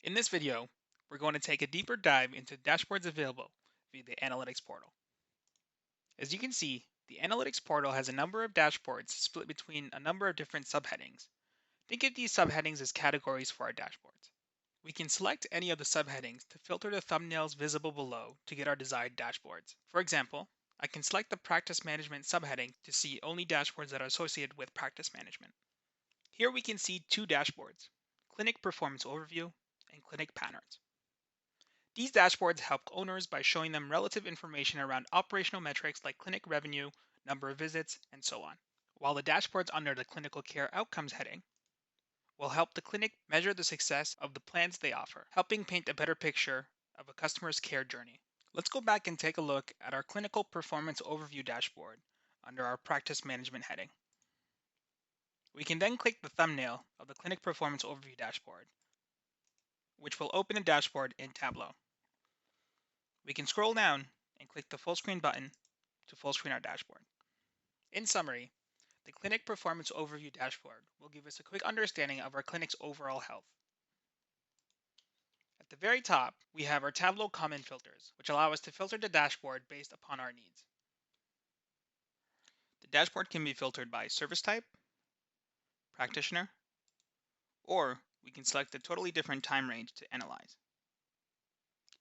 In this video, we're going to take a deeper dive into dashboards available via the Analytics portal. As you can see, the Analytics portal has a number of dashboards split between a number of different subheadings. Think of these subheadings as categories for our dashboards. We can select any of the subheadings to filter the thumbnails visible below to get our desired dashboards. For example, I can select the Practice Management subheading to see only dashboards that are associated with practice management. Here we can see two dashboards, Clinic Performance Overview and Clinic Patterns. These dashboards help owners by showing them relative information around operational metrics like clinic revenue, number of visits, and so on. While the dashboards under the Clinical Care Outcomes heading will help the clinic measure the success of the plans they offer, helping paint a better picture of a customer's care journey. Let's go back and take a look at our Clinical Performance Overview dashboard under our Practice Management heading. We can then click the thumbnail of the Clinic Performance Overview dashboard, which will open the dashboard in Tableau. We can scroll down and click the full screen button to full screen our dashboard. In summary, the Clinic Performance Overview dashboard will give us a quick understanding of our clinic's overall health. At the very top, we have our Tableau comment filters, which allow us to filter the dashboard based upon our needs. The dashboard can be filtered by service type, practitioner, or we can select a totally different time range to analyze.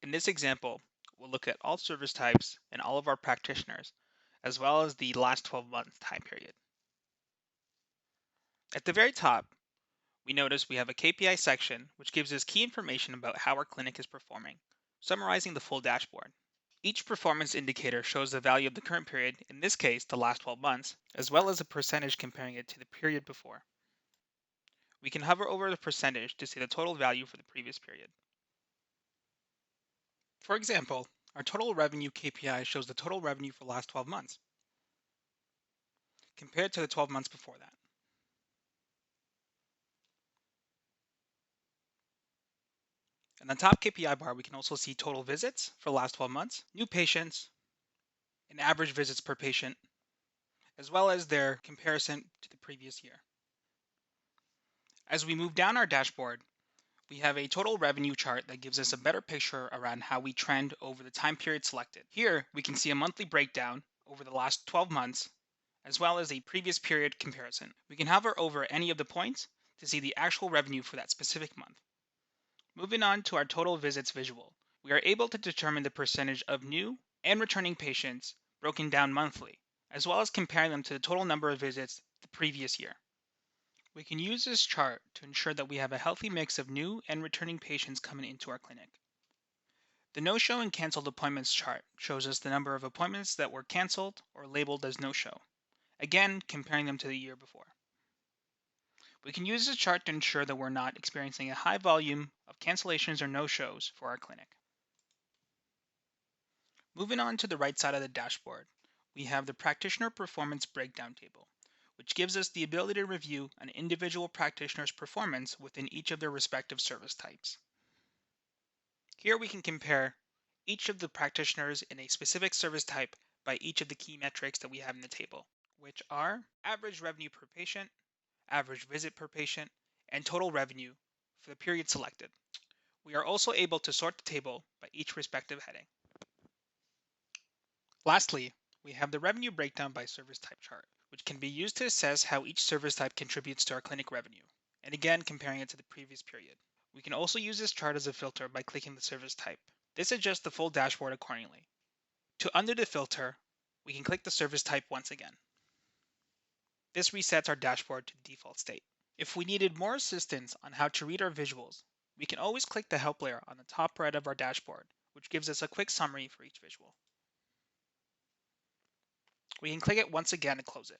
In this example, we'll look at all service types and all of our practitioners, as well as the last 12-month time period. At the very top, we notice we have a KPI section, which gives us key information about how our clinic is performing, summarizing the full dashboard. Each performance indicator shows the value of the current period, in this case, the last 12 months, as well as a percentage comparing it to the period before. We can hover over the percentage to see the total value for the previous period. For example, our total revenue KPI shows the total revenue for the last 12 months, compared to the 12 months before that. In the top KPI bar, we can also see total visits for the last 12 months, new patients, and average visits per patient, as well as their comparison to the previous year. As we move down our dashboard, we have a total revenue chart that gives us a better picture around how we trend over the time period selected. Here, we can see a monthly breakdown over the last 12 months, as well as a previous period comparison. We can hover over any of the points to see the actual revenue for that specific month. Moving on to our total visits visual, we are able to determine the percentage of new and returning patients broken down monthly, as well as comparing them to the total number of visits the previous year. We can use this chart to ensure that we have a healthy mix of new and returning patients coming into our clinic. The no-show and canceled appointments chart shows us the number of appointments that were canceled or labeled as no-show, again comparing them to the year before. We can use this chart to ensure that we're not experiencing a high volume of cancellations or no-shows for our clinic. Moving on to the right side of the dashboard, we have the practitioner performance breakdown table, which gives us the ability to review an individual practitioner's performance within each of their respective service types. Here we can compare each of the practitioners in a specific service type by each of the key metrics that we have in the table, which are average revenue per patient, average visit per patient, and total revenue for the period selected. We are also able to sort the table by each respective heading. Lastly, we have the revenue breakdown by service type chart, which can be used to assess how each service type contributes to our clinic revenue, and again comparing it to the previous period. We can also use this chart as a filter by clicking the service type. This adjusts the full dashboard accordingly. To undo the filter, we can click the service type once again. This resets our dashboard to the default state. If we needed more assistance on how to read our visuals, we can always click the help layer on the top right of our dashboard, which gives us a quick summary for each visual. We can click it once again to close it.